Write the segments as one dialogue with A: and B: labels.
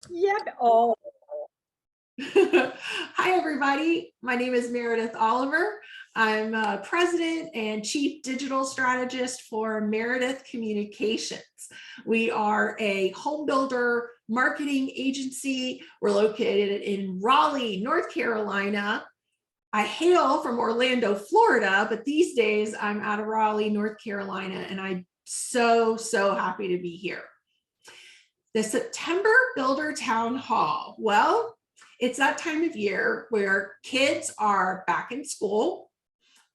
A: Yep. Oh,
B: Hi, everybody. My name is Meredith Oliver. I'm President and Chief Digital Strategist for Meredith Communications. We are a home builder marketing agency. We're located in Raleigh, North Carolina. I hail from Orlando, Florida, but these days I'm out of Raleigh, North Carolina, and I'm so happy to be here. The September Builder Town Hall. Well, it's that time of year where kids are back in school,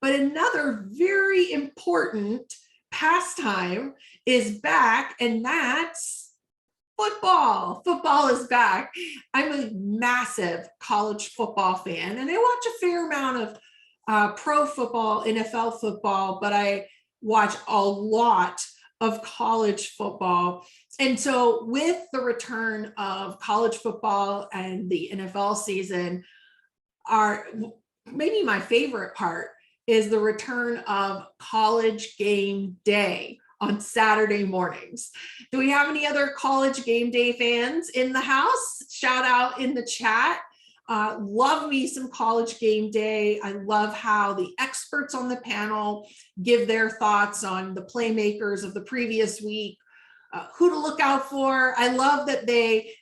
B: but another very important pastime is back, and that's football. Football is back. I'm a massive college football fan, and I watch a fair amount of pro football, NFL football, but I watch a lot of college football. And so with the return of college football and the NFL season, maybe my favorite part is the return of college game day on Saturday mornings. Do we have any other college game day fans in the house? Shout out in the chat. Love me some college game day. I love how the experts on the panel give their thoughts on the playmakers of the previous week, who to look out for. I love that they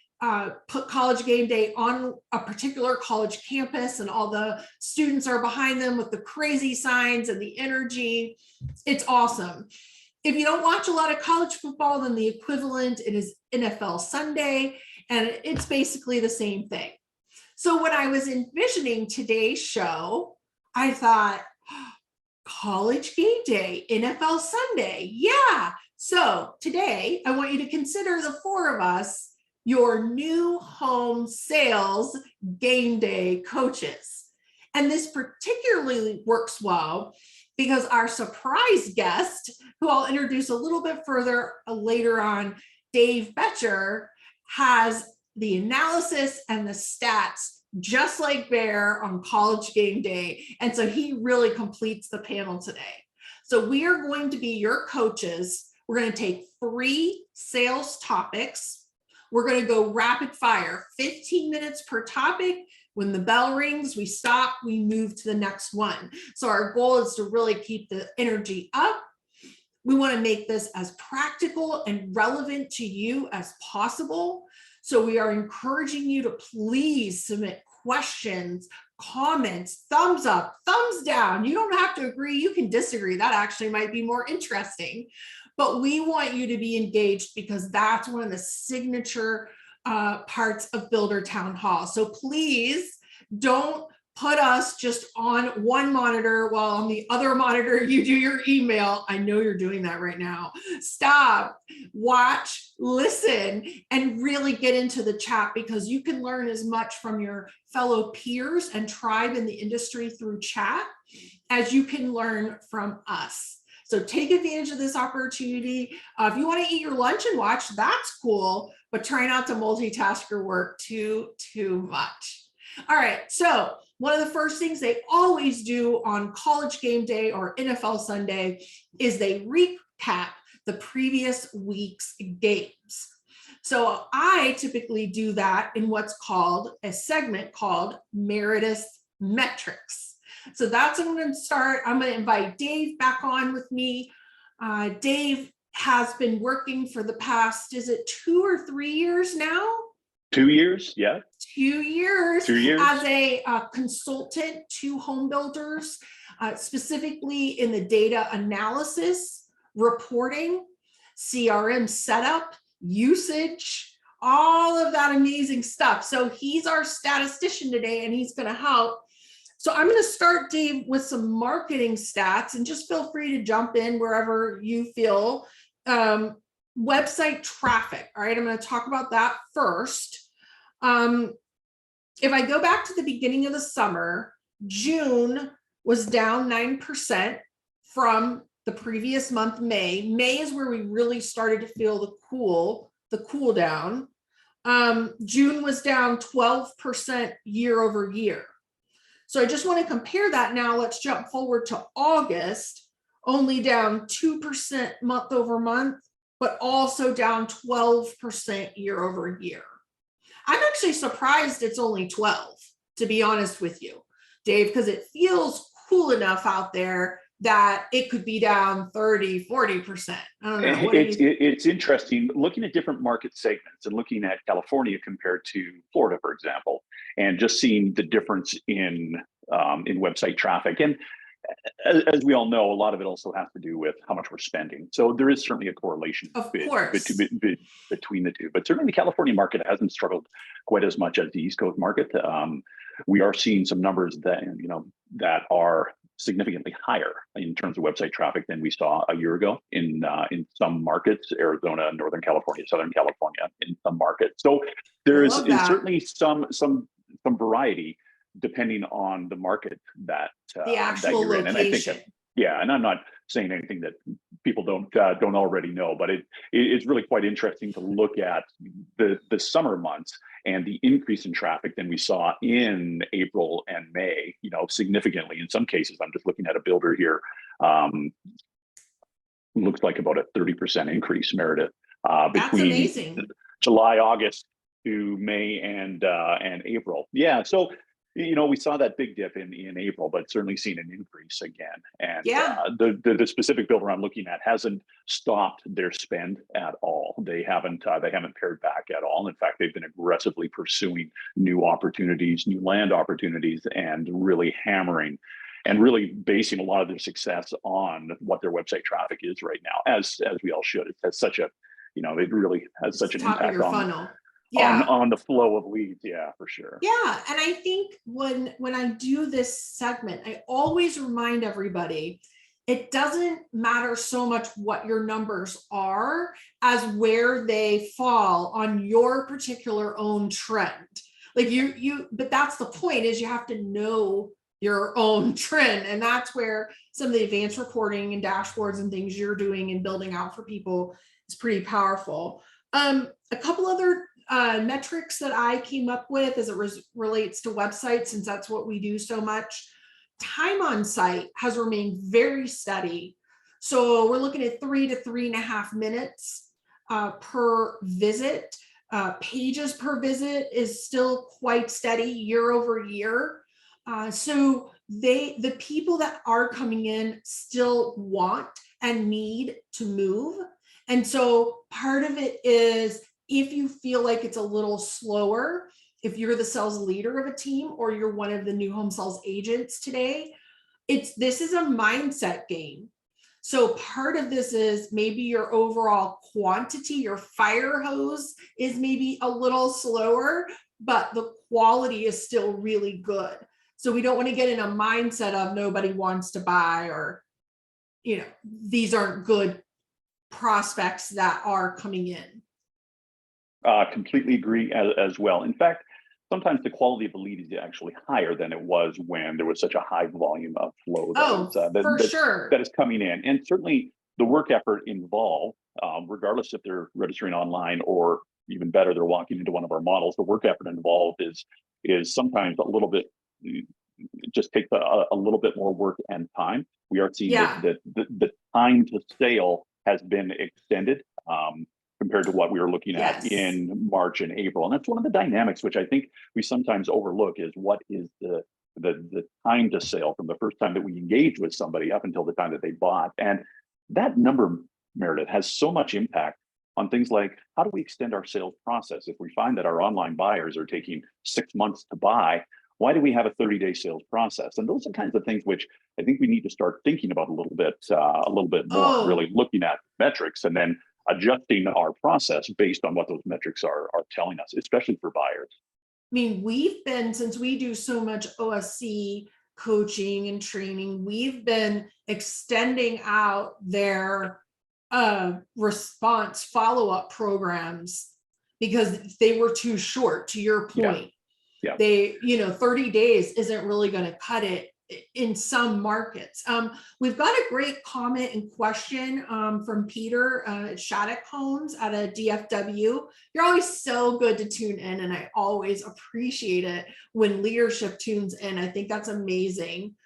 B: put college game day on a particular college campus and all the students are behind them with the crazy signs and the energy. It's awesome. If you don't watch a lot of college football, then the equivalent is NFL Sunday, and it's basically the same thing. So when I was envisioning today's show, I thought, college game day, NFL Sunday. Yeah. So today I want you to consider the four of us your new home sales game day coaches. And this particularly works well because our surprise guest, who I'll introduce a little bit further later on, Dave Betcher, has the analysis and the stats just like Bear on college game day. And so he really completes the panel today. So we are going to be your coaches. We're going to take 3 sales topics. We're going to go rapid fire, 15 minutes per topic. When the bell rings, we stop, we move to the next one. So our goal is to really keep the energy up. We want to make this as practical and relevant to you as possible. So we are encouraging you to please submit questions, comments, thumbs up, thumbs down. You don't have to agree, you can disagree. That actually might be more interesting. But we want you to be engaged because that's one of the signature parts of Builder Town Hall. So please don't put us just on one monitor while on the other monitor you do your email. I know you're doing that right now. Stop, watch, listen, and really get into the chat because you can learn as much from your fellow peers and tribe in the industry through chat as you can learn from us. So take advantage of this opportunity. If you want to eat your lunch and watch, that's cool, but try not to multitask your work too much. All right, so one of the first things they always do on college game day or NFL Sunday is they recap the previous week's games. So I typically do that in what's called a segment called Meredith's Metrics. So that's what I'm going to start. I'm going to invite Dave back on with me. Dave has been working for the past, is it 2 or 3 years now?
C: 2 years, yeah.
B: 2 years,
C: 2 years.
B: As a consultant to home builders, specifically in the data analysis, reporting, CRM setup, usage, all of that amazing stuff. So he's our statistician today and he's going to help. So I'm going to start, Dave, with some marketing stats and just feel free to jump in wherever you feel. Website traffic. All right, I'm going to talk about that first. If I go back to the beginning of the summer, June was down 9% from the previous month, May. May is where we really started to feel the cool down. June was down 12% year over year. So I just want to compare that now. Let's jump forward to August, only down 2% month over month, but also down 12% year over year. I'm actually surprised it's only 12, to be honest with you, Dave, because it feels cool enough out there that it could be down 30, 40%. I don't know. What do you think?
C: It's interesting looking at different market segments and looking at California compared to Florida, for example, and just seeing the difference in website traffic. And as we all know, a lot of it also has to do with how much we're spending. So there is certainly a correlation
B: Of course.
C: between the two. But certainly the California market hasn't struggled quite as much as the East Coast market. We are seeing some numbers that are significantly higher in terms of website traffic than we saw a year ago in some markets, Arizona, Northern California, Southern California, in some markets. So there is certainly some variety depending on the market that
B: The actual
C: you're in. And I think
B: location.
C: and I'm not saying anything that people don't already know, but it's really quite interesting to look at the summer months and the increase in traffic than we saw in April and May, significantly. In some cases, I'm just looking at a builder here, looks like about a 30% increase, Meredith,
B: That's
C: between
B: amazing.
C: July, August to May and April. Yeah, so we saw that big dip in April, but certainly seen an increase again. And the specific builder I'm looking at hasn't stopped their spend at all. They haven't pared back at all. In fact, they've been aggressively pursuing new opportunities, new land opportunities, and really hammering and really basing a lot of their success on what their website traffic is right now, as we all should. It has such a, it really has such an
B: Top
C: impact
B: of your
C: on
B: funnel.
C: on the flow of leads. Yeah, for sure.
B: Yeah. And I think when I do this segment, I always remind everybody, it doesn't matter so much what your numbers are as where they fall on your particular own trend. Like but that's the point, is you have to know your own trend. And that's where some of the advanced reporting and dashboards and things you're doing and building out for people is pretty powerful. A couple other metrics that I came up with as it relates to websites, since that's what we do so much. Time on site has remained very steady. So we're looking at 3 to 3.5 minutes per visit. Pages per visit is still quite steady year over year. So the people that are coming in still want and need to move. And so part of it is, if you feel like it's a little slower, if you're the sales leader of a team or you're one of the new home sales agents today, this is a mindset game. So part of this is maybe your overall quantity, your fire hose is maybe a little slower, but the quality is still really good. So we don't want to get in a mindset of nobody wants to buy, or, these aren't good prospects that are coming in.
C: Completely agree as well. In fact, sometimes the quality of the lead is actually higher than it was when there was such a high volume of flow that is coming in. And certainly the work effort involved, regardless if they're registering online or even better, they're walking into one of our models, the work effort involved is sometimes a little bit, it just takes a little bit more work and time. We are seeing that the time to sale has been extended compared to what we were looking at in March and April. And that's one of the dynamics which I think we sometimes overlook, is what is the time to sale from the first time that we engage with somebody up until the time that they bought. And that number, Meredith, has so much impact on things like, how do we extend our sales process? If we find that our online buyers are taking 6 months to buy, why do we have a 30-day sales process? And those are kinds of things which I think we need to start thinking about a little bit more, really looking at metrics and then adjusting our process based on what those metrics are telling us, especially for buyers.
B: I mean, since we do so much OSC coaching and training, we've been extending out their response follow-up programs because they were too short, to your point.
C: Yeah.
B: They, 30 days isn't really going to cut it in some markets. We've got a great comment and question from Peter Shattuck Homes out of DFW. You're always so good to tune in, and I always appreciate it when leadership tunes in. I think that's amazing,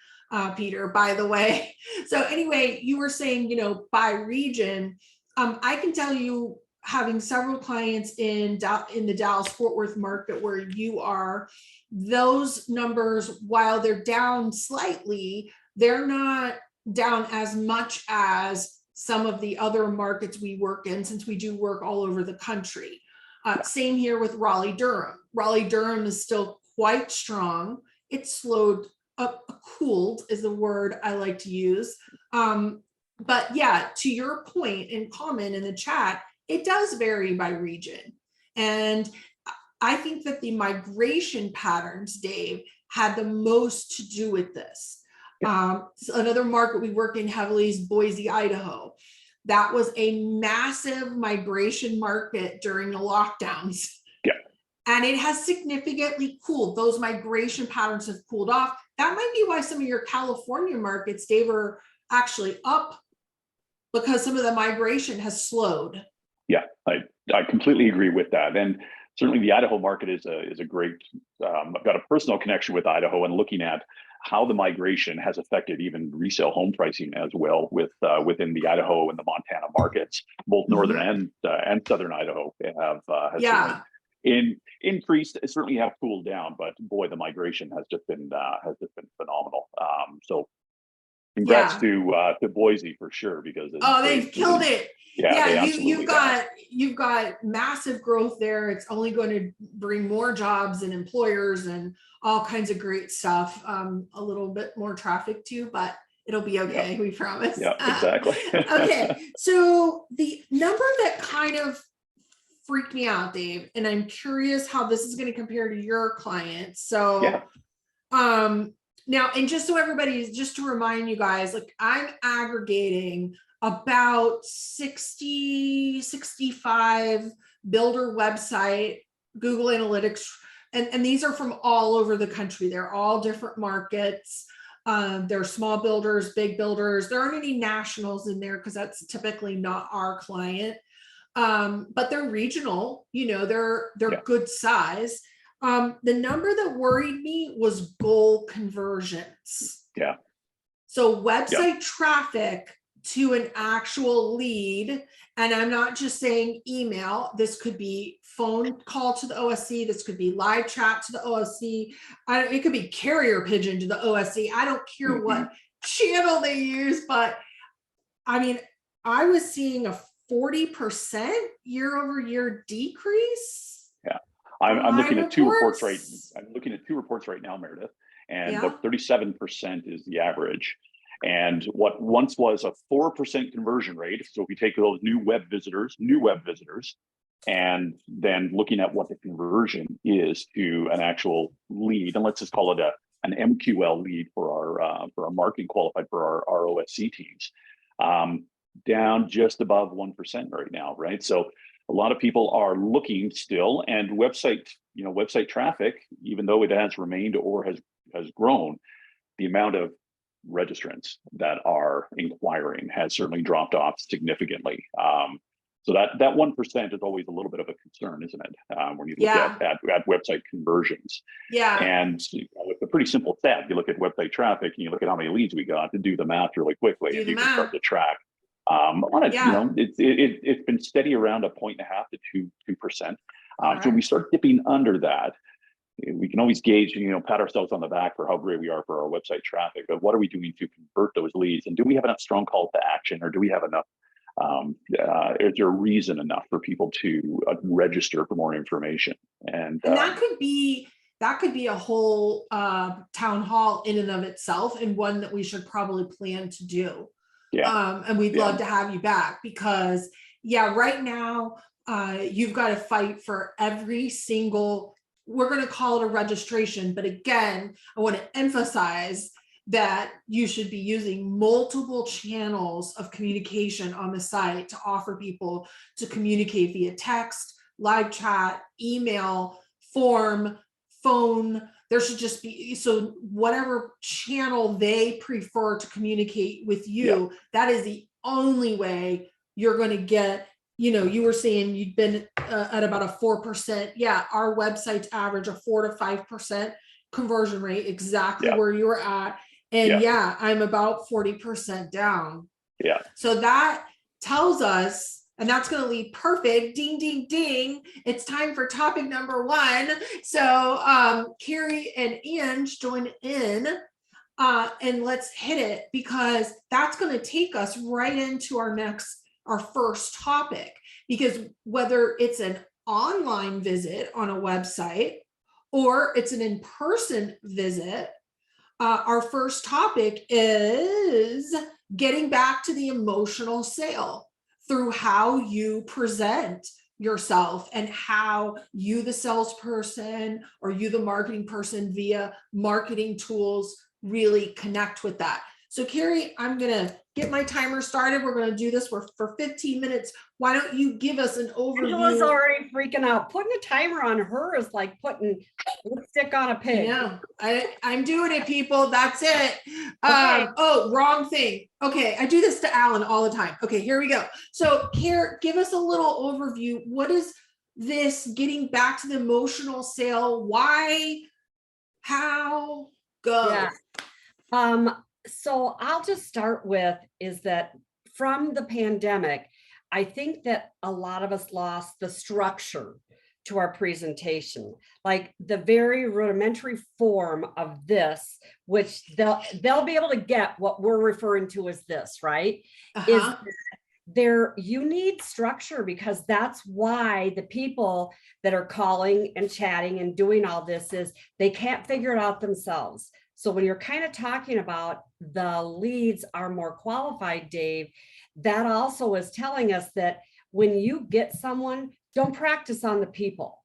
B: Peter, by the way. So anyway, you were saying, by region, I can tell you having several clients in the Dallas-Fort Worth market where you are, those numbers, while they're down slightly, they're not down as much as some of the other markets we work in, since we do work all over the country. Same here with Raleigh-Durham. Raleigh-Durham is still quite strong. It slowed up, cooled is the word I like to use. But yeah, to your point and comment in the chat, it does vary by region. And I think that the migration patterns, Dave, had the most to do with this. So another market we work in heavily is Boise, Idaho. That was a massive migration market during the lockdowns.
C: Yeah.
B: And it has significantly cooled. Those migration patterns have cooled off. That might be why some of your California markets, Dave, are actually up, because some of the migration has slowed.
C: Yeah, I completely agree with that. And certainly the Idaho market is a great, I've got a personal connection with Idaho, and looking at how the migration has affected even resale home pricing as well within the Idaho and the Montana markets, both northern and southern Idaho has increased, certainly have cooled down, but boy, the migration has just been phenomenal. So congrats to Boise for sure, because
B: they've killed it.
C: Yeah,
B: you've got massive growth there. It's only going to bring more jobs and employers and all kinds of great stuff. A little bit more traffic too, but it'll be okay. We promise.
C: Yeah, exactly.
B: Okay, so the number that kind of freaked me out, Dave, and I'm curious how this is going to compare to your clients. So, now, and just so just to remind you guys, like, I'm aggregating about 65 builder website, Google Analytics, and these are from all over the country. They're all different markets. They're small builders, big builders. There aren't any nationals in there because that's typically not our client. But they're regional, they're good size. The number that worried me was goal conversions.
C: Yeah.
B: So website traffic to an actual lead. And I'm not just saying email. This could be phone call to the OSC. This could be live chat to the OSC. It could be carrier pigeon to the OSC. I don't care what channel they use, but I mean, I was seeing a 40% year-over-year decrease.
C: Yeah, I'm looking at two reports right. I'm looking at two reports right now, Meredith, and about 37% is the average. And what once was a 4% conversion rate, so if we take those new web visitors, and then looking at what the conversion is to an actual lead, and let's just call it an MQL lead for our marketing qualified for our OSC teams, down just above 1% right now, right? So a lot of people are looking still, and website traffic, even though it has remained or has grown, the amount of registrants that are inquiring has certainly dropped off significantly. So that 1% is always a little bit of a concern, isn't it? When you look at website conversions. Yeah. And it's a pretty simple stat. You look at website traffic and you look at how many leads we got, to do the math really quickly, and you can start to track. On it, it's been steady around 1.5 to 2%. So when we start dipping under that, we can always gauge, pat ourselves on the back for how great we are for our website traffic. But what are we doing to convert those leads? And do we have enough strong call to action, or do we have enough? Is there a reason enough for people to register for more information? And
B: that could be a whole town hall in and of itself, and one that we should probably plan to do. Yeah. And we'd love to have you back, because right now you've got to fight for every single, we're going to call it a registration, but again, I want to emphasize that you should be using multiple channels of communication on the site to offer people to communicate via text, live chat, email, form, phone. There should just be, so whatever channel they prefer to communicate with you, that is the only way you're going to get, you were saying you'd been at about a 4%. Yeah, our websites average a 4 to 5% conversion rate, exactly where you were at. And I'm about 40% down. Yeah. So that tells us And that's going to lead perfect. Ding, ding, ding. It's time for topic number 1. So Kerry and Ange join in and let's hit it, because that's going to take us right into our first topic. Because whether it's an online visit on a website or it's an in-person visit, our first topic is getting back to the emotional sale through how you present yourself and how you, the salesperson, or you, the marketing person, via marketing tools, really connect with that. So Kerry, I'm going to get my timer started. We're going to do this for 15 minutes. Why don't you give us an overview?
A: Angela's already freaking out. Putting a timer on her is like putting lipstick on a pig.
B: Yeah, I'm doing it, people. That's it.
A: Okay.
B: Oh, wrong thing. Okay, I do this to Alan all the time. Okay, here we go. So Kerry, give us a little overview. What is this getting back to the emotional sale? Why? How? Go.
A: Yeah. So I'll just start with is that from the pandemic, I think that a lot of us lost the structure to our presentation, like the very rudimentary form of this, which they'll be able to get what we're referring to as this, right? Is there, you need structure, because that's why the people that are calling and chatting and doing all this is they can't figure it out themselves. So when you're kind of talking about the leads are more qualified, Dave, that also is telling us that when you get someone, don't practice on the people.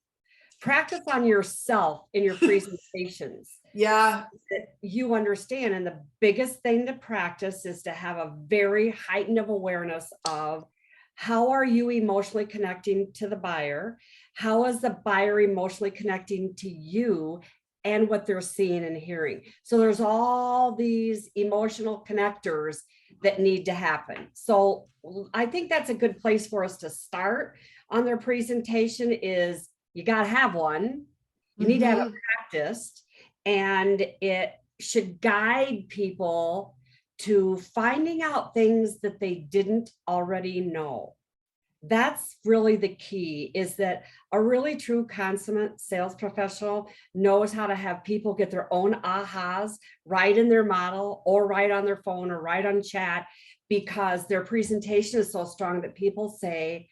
A: Practice on yourself in your presentations.
B: Yeah.
A: That you understand. And the biggest thing to practice is to have a very heightened of awareness of how are you emotionally connecting to the buyer? How is the buyer emotionally connecting to you and what they're seeing and hearing? So there's all these emotional connectors that need to happen. So I think that's a good place for us to start on their presentation. Is you got to have one. You need to have it practiced, and it should guide people to finding out things that they didn't already know. That's really the key, is that a really true consummate sales professional knows how to have people get their own ahas right in their model, or right on their phone, or right on chat, because their presentation is so strong that people say,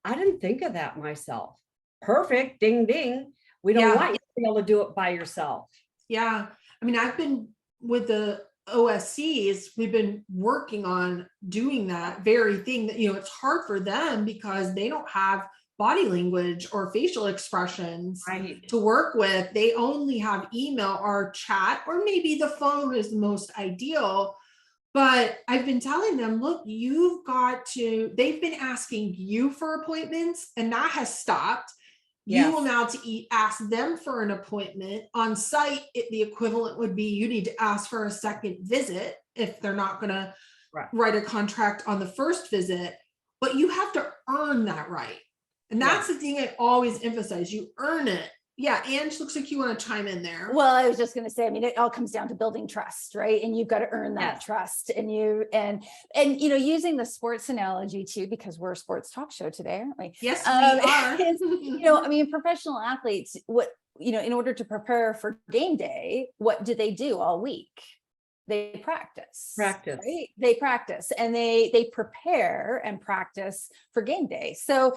A: I didn't think of that myself. Perfect. Ding, ding. We don't want you to be able to do it by yourself.
B: Yeah. I mean, I've been with the OSCs, we've been working on doing that very thing that, it's hard for them because they don't have body language or facial expressions to work with. They only have email or chat, or maybe the phone is the most ideal. But I've been telling them, look, they've been asking you for appointments, and that has stopped. Yes. You will now ask them for an appointment on site. The equivalent would be you need to ask for a second visit if they're not going to write a contract on the first visit. But you have to earn that right. And that's the thing I always emphasize. You earn it. Yeah, Ange, looks like you want to chime in there.
D: Well, I was just going to say, I mean, it all comes down to building trust, right? And you've got to earn that trust. And using the sports analogy too, because we're a sports talk show today, aren't we?
B: Yes, we
D: are. I mean, professional athletes, in order to prepare for game day, what do they do all week? They practice, right? They practice, and they prepare and practice for game day. So,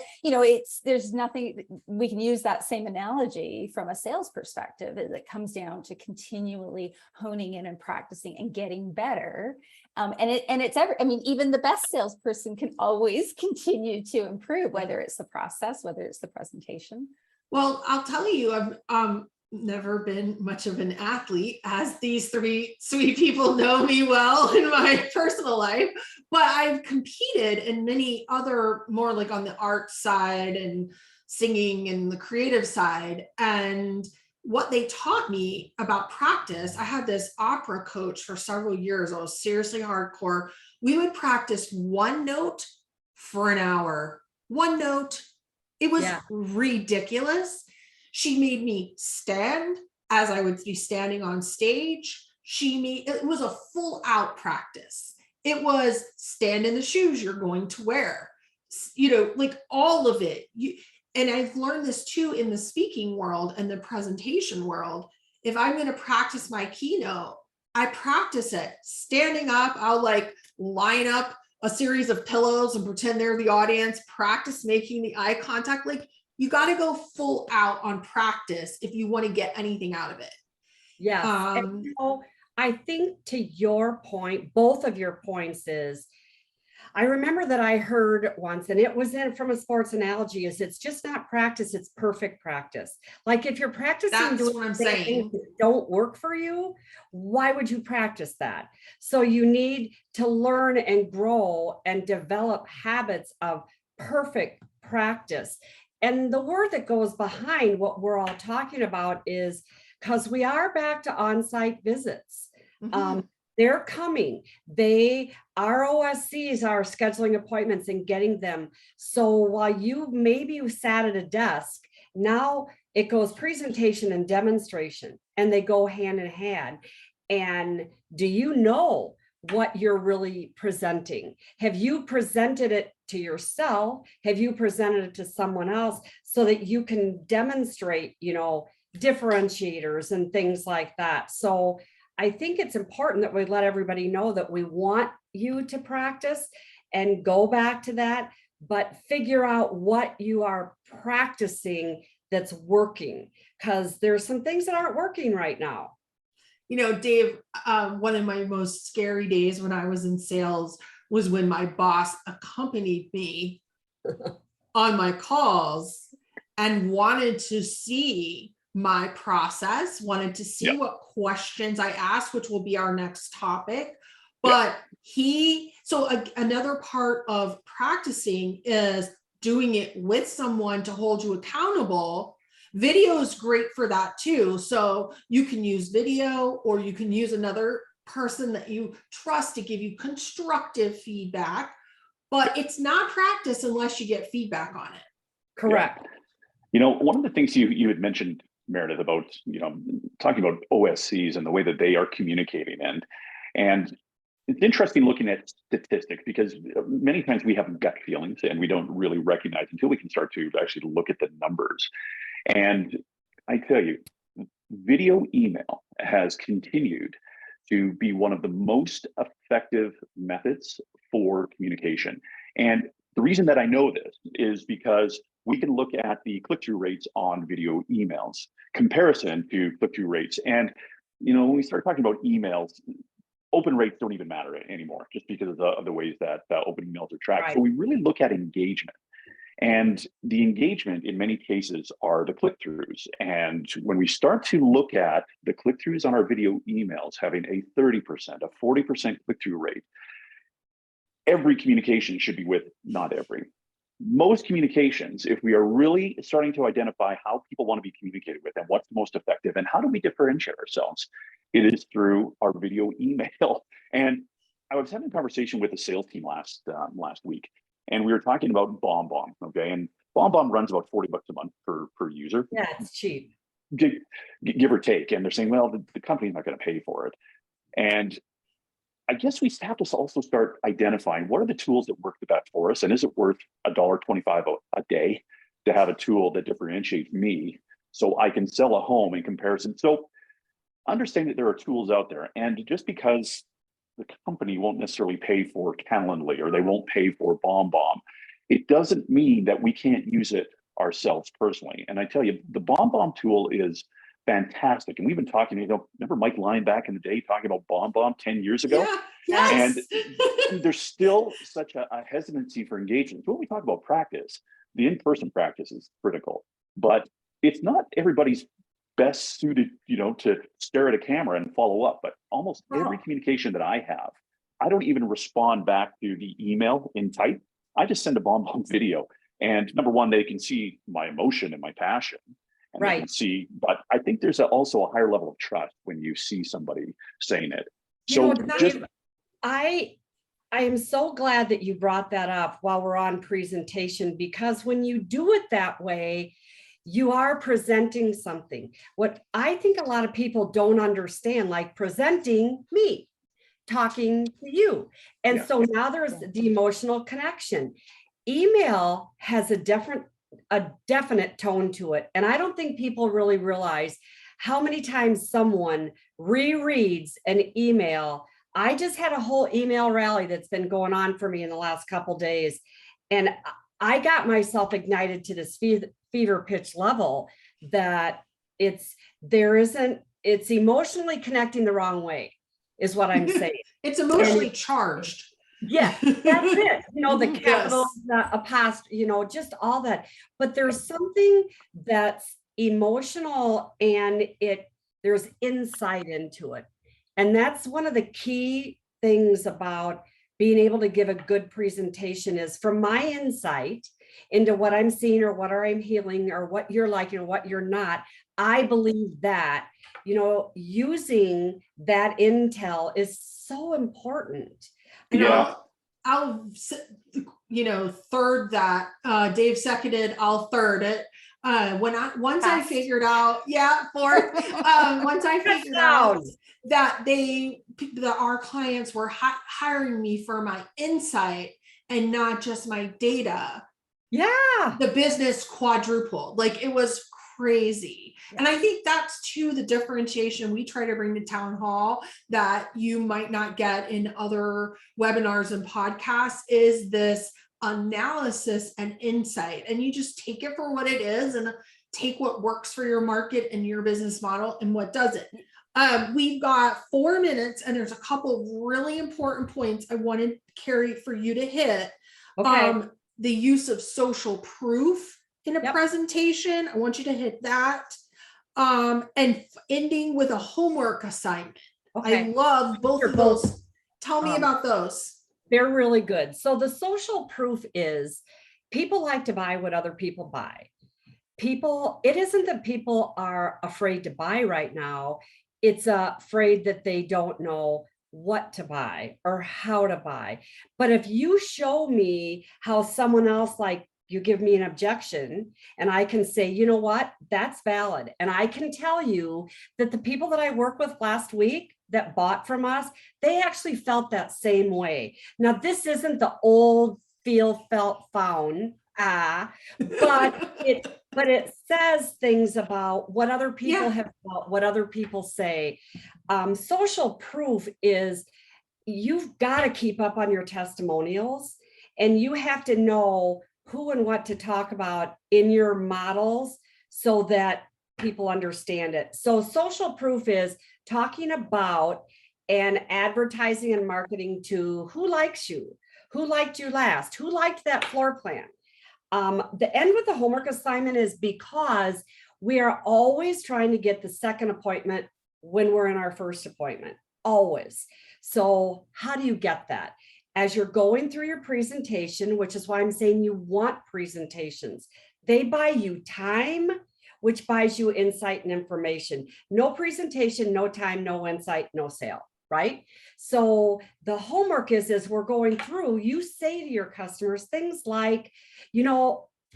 D: there's nothing, we can use that same analogy from a sales perspective. It comes down to continually honing in and practicing and getting better. Even the best salesperson can always continue to improve, whether it's the process, whether it's the presentation.
B: Well, I'll tell you, I've never been much of an athlete, as these three sweet people know me well in my personal life, but I've competed in many other, more like on the art side and singing and the creative side. And what they taught me about practice, I had this opera coach for several years. I was seriously hardcore. We would practice one note for an hour, one note. It was ridiculous. She made me stand as I would be standing on stage. It was a full out practice. It was stand in the shoes you're going to wear, like all of it. And I've learned this too in the speaking world and the presentation world. If I'm going to practice my keynote, I practice it standing up. I'll like line up a series of pillows and pretend they're the audience, practice making the eye contact. Like, you got to go full out on practice if you want to get anything out of it.
A: Yeah. I think to your point, both of your points is, I remember that I heard once, and it was from a sports analogy, is it's just not practice, it's perfect practice. Like if you're practicing
B: That's
A: doing
B: what I'm saying.
A: that don't work for you, why would you practice that? So you need to learn and grow and develop habits of perfect practice. And the word that goes behind what we're all talking about is, because we are back to on-site visits.
B: Mm-hmm.
A: They're coming. Our OSCs are scheduling appointments and getting them. So while you maybe sat at a desk, now it goes presentation and demonstration, and they go hand in hand. And do you know what you're really presenting? Have you presented it to yourself? Have you presented it to someone else so that you can demonstrate, differentiators and things like that? So I think it's important that we let everybody know that we want you to practice and go back to that, but figure out what you are practicing that's working, because there's some things that aren't working right now.
B: Dave, one of my most scary days when I was in sales was when my boss accompanied me on my calls and wanted to see my process, wanted to see what questions I asked, which will be our next topic. But another part of practicing is doing it with someone to hold you accountable. Video is great for that too. So you can use video, or you can use another person that you trust to give you constructive feedback, but it's not practice unless you get feedback on it.
A: Correct.
C: One of the things you had mentioned, Meredith, about, talking about OSCs and the way that they are communicating. And it's interesting looking at statistics, because many times we have gut feelings and we don't really recognize until we can start to actually look at the numbers. And I tell you, video email has continued to be one of the most effective methods for communication. And the reason that I know this is because we can look at the click-through rates on video emails, comparison to click-through rates. And, when we start talking about emails, open rates don't even matter anymore, just because of the ways that open emails are tracked. Right. So we really look at engagement. And the engagement in many cases are the click-throughs. And when we start to look at the click-throughs on our video emails having a 30%, a 40% click-through rate, every communication should be with, not every. Most communications, if we are really starting to identify how people want to be communicated with and what's most effective and how do we differentiate ourselves, it is through our video email. And I was having a conversation with the sales team last week, and we were talking about BombBomb, okay? And BombBomb runs about $40 a month per user.
A: Yeah, it's cheap.
C: Give or take. And they're saying, well, the company's not going to pay for it. And I guess we have to also start identifying what are the tools that work the best for us, and is it worth $1.25 a day to have a tool that differentiates me so I can sell a home in comparison? So understand that there are tools out there, and just because the company won't necessarily pay for Calendly or they won't pay for BombBomb, it doesn't mean that we can't use it ourselves personally. And I tell you, the BombBomb tool is fantastic. And we've been talking, remember Mike Lyon back in the day talking about BombBomb 10 years ago?
B: Yeah, yes.
C: And there's still such a hesitancy for engagement. So when we talk about practice, the in-person practice is critical, but it's not everybody's best suited, to stare at a camera and follow up. But almost every communication that I have, I don't even respond back to the email in type. I just send a BombBomb video. And number one, they can see my emotion and my passion. And right. They can see, but I think there's also a higher level of trust when you see somebody saying it. So
A: I am so glad that you brought that up while we're on presentation, because when you do it that way, you are presenting something. What I think a lot of people don't understand, like presenting me, talking to you. And so now there's the emotional connection. email has a definite tone to it. And I don't think people really realize how many times someone rereads an email. I just had a whole email rally that's been going on for me in the last couple days. And I got myself ignited to this fever pitch level that it's emotionally connecting the wrong way is what I'm saying.
B: It's emotionally charged.
A: Yeah, that's it. The capital, the apostrophe, just all that. But there's something that's emotional and there's insight into it. And that's one of the key things about being able to give a good presentation is from my insight into what I'm seeing or what I'm healing or what you're liking or what you're not. I believe that, using that intel is so important.
B: I'll third that. Dave seconded, I'll third it. Once I figured out that our clients were hiring me for my insight and not just my data.
A: Yeah.
B: The business quadrupled. Like, it was crazy. Yeah. And I think that's too the differentiation we try to bring to town hall that you might not get in other webinars and podcasts is this analysis and insight. And you just take it for what it is and take what works for your market and your business model and what doesn't. We've got 4 minutes and there's a couple of really important points I wanted, Kerry, for you to hit.
A: Okay.
B: The use of social proof in a presentation. I want you to hit that. And ending with a homework assignment. Okay. I love both of those. Tell me about those.
A: They're really good. So the social proof is people like to buy what other people buy. It isn't that people are afraid to buy right now. It's afraid that they don't know what to buy or how to buy. But if you show me how someone else, like you give me an objection and I can say, you know what, that's valid. And I can tell you that the people that I worked with last week that bought from us, they actually felt that same way. Now, this isn't the old feel, felt, found, but it says things about what other people have felt, what other people say. Social proof is you've got to keep up on your testimonials and you have to know who and what to talk about in your models so that people understand it. So social proof is talking about and advertising and marketing to who likes you, who liked you last, who liked that floor plan. The end with the homework assignment is because we are always trying to get the second appointment when we're in our first appointment, always. So how do you get that? As you're going through your presentation, which is why I'm saying you want presentations, they buy you time, which buys you insight and information. No presentation, no time, no insight, no sale, right? So the homework is, as we're going through, you say to your customers things like,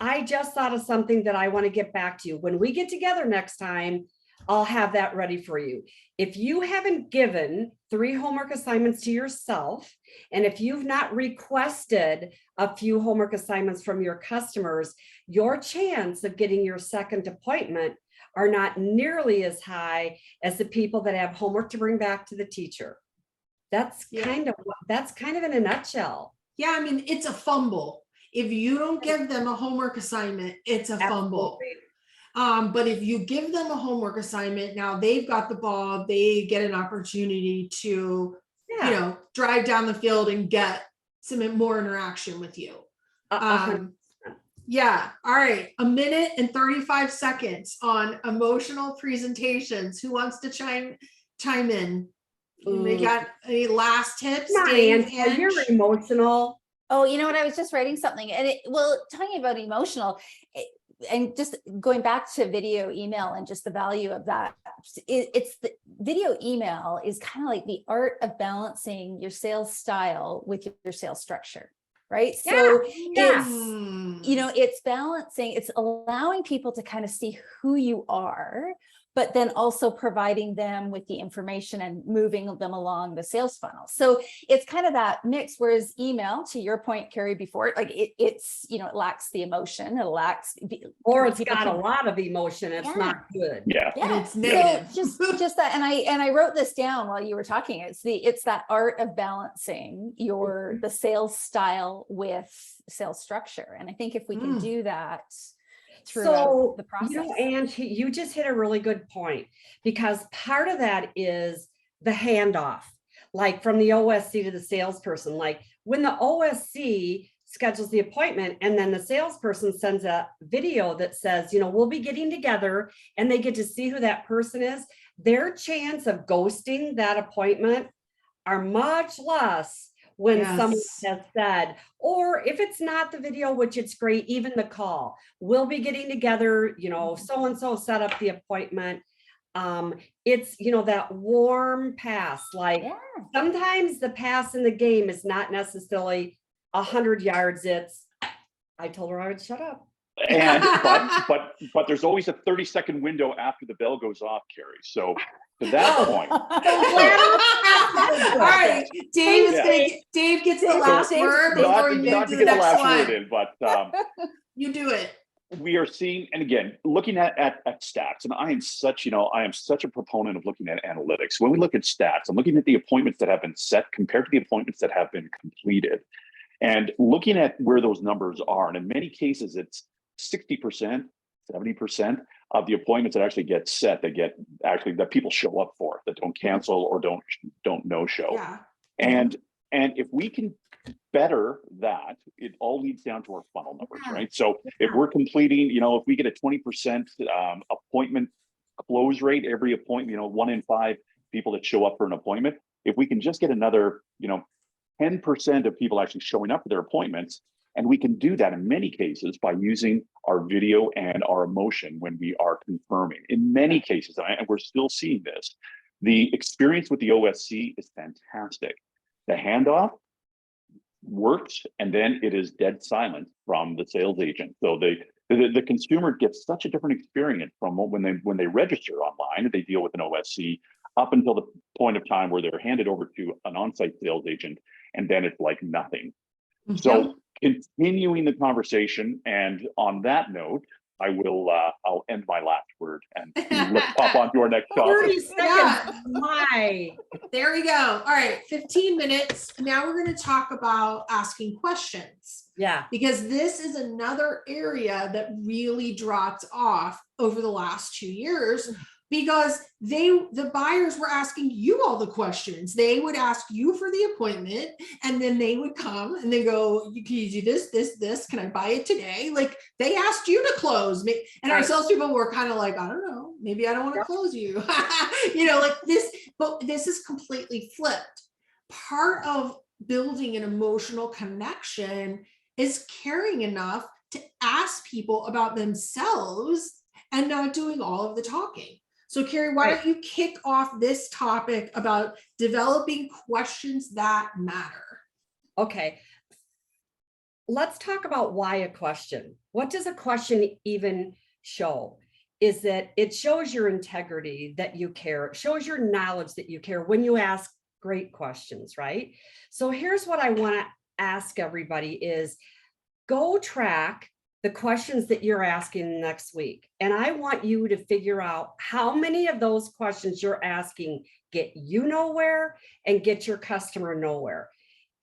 A: I just thought of something that I want to get back to you. When we get together next time, I'll have that ready for you. If you haven't given 3 homework assignments to yourself, and if you've not requested a few homework assignments from your customers, your chance of getting your second appointment are not nearly as high as the people that have homework to bring back to the teacher. That's kind of in a nutshell.
B: Yeah, I mean, it's a fumble. If you don't give them a homework assignment, it's a fumble. But if you give them a homework assignment, now they've got the ball, they get an opportunity to, drive down the field and get some more interaction with you. Yeah. All right. 1 minute and 35 seconds on emotional presentations. Who wants to chime in? We got any last tips?
A: You're emotional.
D: Oh, you know what? I was just writing something and talking about emotional and just going back to video email and just the value of that. It's the video email is kind of like the art of balancing your sales style with your sales structure. Right.
A: Yeah.
D: So it's, it's balancing, it's allowing people to kind of see who you are, but then also providing them with the information and moving them along the sales funnel. So it's kind of that mix, whereas email, to your point, Kerry, before, like it's, you know, it lacks the emotion, it lacks,
A: or it's got a lot of emotion. It's not good.
C: Yeah.
B: And it's negative.
D: So just that, and I wrote this down while you were talking. It's that art of balancing the sales style with sales structure. And I think if we can do that throughout the process.
A: You know, and you just hit a really good point, because part of that is the handoff, like from the OSC to the salesperson. Like when the OSC schedules the appointment and then the salesperson sends a video that says, you know, we'll be getting together, and they get to see who that person is, their chance of ghosting that appointment are much less when someone has said, or if it's not the video, which it's great, even the call, we'll be getting together, you know, so-and-so set up the appointment. It's, you know, that warm pass, like sometimes the pass in the game is not necessarily 100 yards. It's, I told her I would shut up.
C: And but there's always a 30-second window after the bell goes off, Kerry. So to that point.
B: All right, Dave gets the last word before we move to the next slide.
C: But
B: you do it.
C: We are seeing, and again, looking at stats, and I am such a proponent of looking at analytics. When we look at stats, I'm looking at the appointments that have been set compared to the appointments that have been completed, and looking at where those numbers are. And in many cases, it's 60%, 70% of the appointments that actually get set, that people show up for, that don't cancel or don't no show.
B: Yeah.
C: And if we can better that, it all leads down to our funnel numbers, right? So if we're completing, you know, if we get a 20% appointment close rate, every appointment, you know, 1 in 5 people that show up for an appointment, if we can just get another, you know, 10% of people actually showing up for their appointments, and we can do that in many cases by using our video and our emotion when we are confirming. In many cases, and we're still seeing this, the experience with the OSC is fantastic. The handoff works, and then it is dead silent from the sales agent. So the consumer gets such a different experience from when they register online and they deal with an OSC up until the point of time where they're handed over to an on-site sales agent, and then it's like nothing. So continuing the conversation, and on that note, I'll end my last word and let's pop on to our next topic.
A: 30 seconds. Why?
B: There we go. All right, 15 minutes. Now we're going to talk about asking questions.
A: Yeah.
B: Because this is another area that really dropped off over the last 2 years, because the buyers were asking you all the questions. They would ask you for the appointment, and then they would come and they go, can you do this? Can I buy it today? Like, they asked you to close. And our salespeople were kind of like, I don't know, maybe I don't want to close you. You know, like this, but this is completely flipped. Part of building an emotional connection is caring enough to ask people about themselves and not doing all of the talking. So Kerry, why don't you kick off this topic about developing questions that matter?
A: Okay. Let's talk about why a question. What does a question even show? Is that it shows your integrity, that you care. It shows your knowledge that you care when you ask great questions, right? So here's what I want to ask everybody is go track the questions that you're asking next week. And I want you to figure out how many of those questions you're asking get you nowhere and get your customer nowhere.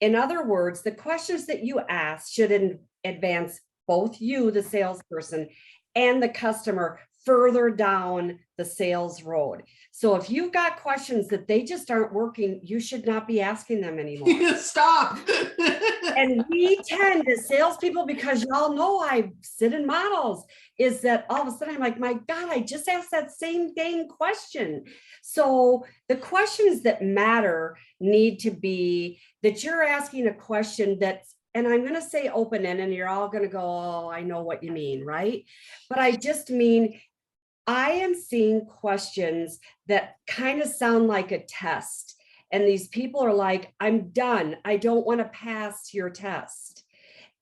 A: In other words, the questions that you ask should advance both you, the salesperson, and the customer further down the sales road. So if you've got questions that they just aren't working, you should not be asking them anymore.
B: Stop.
A: And we tend as salespeople, because y'all know I sit in models, is that all of a sudden I'm like, my God, I just asked that same dang question. So the questions that matter need to be that you're asking a question that's, and I'm going to say open-ended, and you're all going to go, oh, I know what you mean, right? But I just mean, I am seeing questions that kind of sound like a test. And these people are like, I'm done. I don't want to pass your test.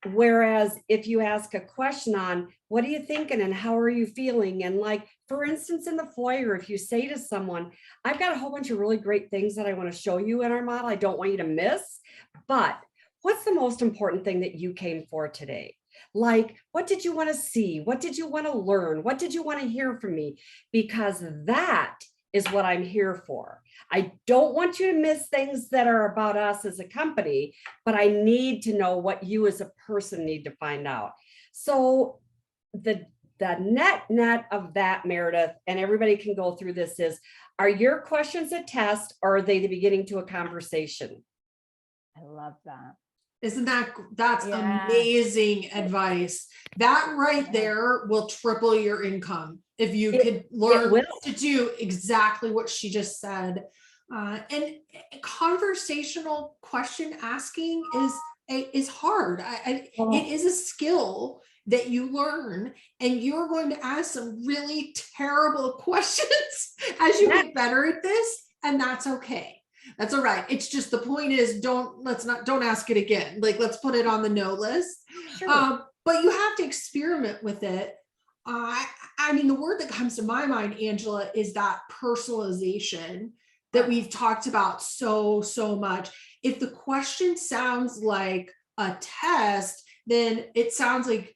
A: Whereas if you ask a question on, what are you thinking and how are you feeling? And like For instance, in the foyer, if you say to someone, I've got a whole bunch of really great things that I want to show you in our model, I don't want you to miss, but what's the most important thing that you came for today? Like, what did you want to see? What did you want to learn? What did you want to hear from me? Because that is what I'm here for. I don't want you to miss things that are about us as a company, but I need to know what you as a person need to find out. So the net of that, Meredith, and everybody can go through this is, are your questions a test or are they the beginning to a conversation?
D: I love that.
B: Isn't that's amazing advice. That right there will triple your income if you could learn to do exactly what she just said. And conversational question asking is hard. It is a skill that you learn, and you're going to ask some really terrible questions as you get better at this, and that's okay. That's all right. It's just, the point is, don't ask it again. Like, let's put it on the no list. Sure. But you have to experiment with it. I mean, the word that comes to my mind, Angela, is that personalization that we've talked about so much. If the question sounds like a test, then it sounds like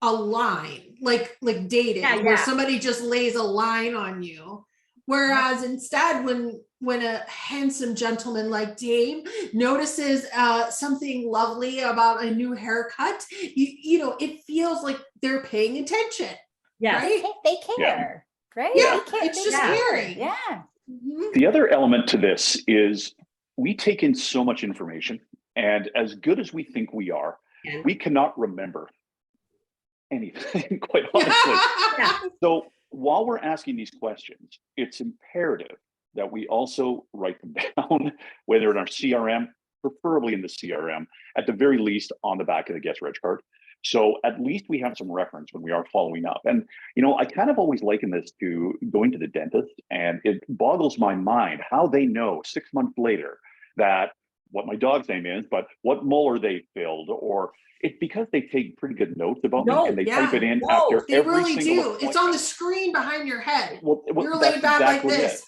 B: a line, like dating, where somebody just lays a line on you. Whereas instead, when a handsome gentleman like Dave notices something lovely about a new haircut, you know, it feels like they're paying attention.
A: Yeah,
D: right? They care, right?
B: Yeah, it's just caring.
D: Yeah.
B: Mm-hmm.
C: The other element to this is we take in so much information, and as good as we think we are, we cannot remember anything, quite honestly. So while we're asking these questions, it's imperative that we also write them down, whether in our CRM, preferably in the CRM, at the very least on the back of the guest reg card. So at least we have some reference when we are following up. And, you know, I kind of always liken this to going to the dentist, and it boggles my mind how they know 6 months later that what my dog's name is, but what molar they filled, or it's because they take pretty good notes about me, and they type it in after
B: they
C: every
B: really
C: single
B: do.
C: appointment.
B: It's on the screen behind your head.
C: Well,
B: you're laid back
C: exactly
B: like this.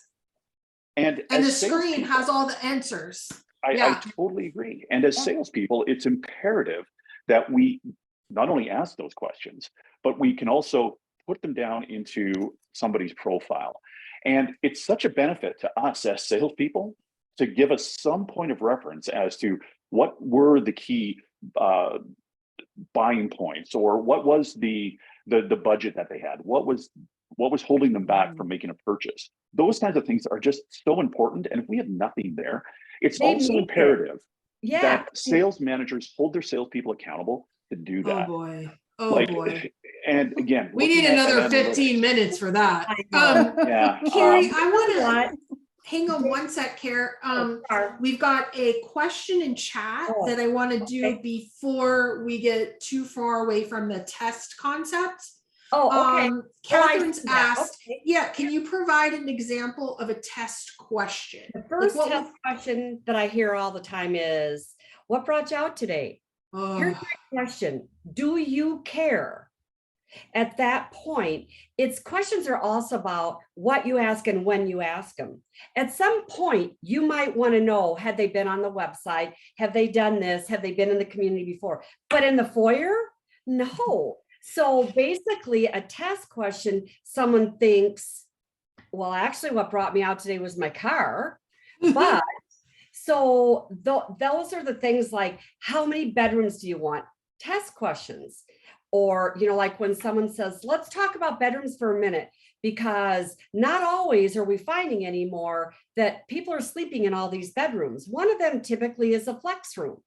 C: And
B: the screen has all the answers.
C: I totally agree. And as salespeople, it's imperative that we not only ask those questions, but we can also put them down into somebody's profile. And it's such a benefit to us as salespeople to give us some point of reference as to what were the key buying points, or what was the budget that they had, what was holding them back from making a purchase. Those kinds of things are just so important. And if we have nothing there, it's also imperative that sales managers hold their salespeople accountable to do that.
B: Oh boy.
C: And again,
B: we need another 15 minutes for that. Kerry, I want to hang on one sec, Kerry. We've got a question in chat that I want to do before we get too far away from the test concept. Catherine's asked, can you provide an example of a test question?
A: The first test question that I hear all the time is, what brought you out today? Here's my question. Do you care? At that point, its questions are also about what you ask and when you ask them. At some point, you might want to know, had they been on the website? Have they done this? Have they been in the community before? But in the foyer, no. So basically a test question, someone thinks, well, actually what brought me out today was my car. But so those are the things like, how many bedrooms do you want? Test questions. Or, you know, like when someone says, let's talk about bedrooms for a minute, because not always are we finding anymore that people are sleeping in all these bedrooms. One of them typically is a flex room.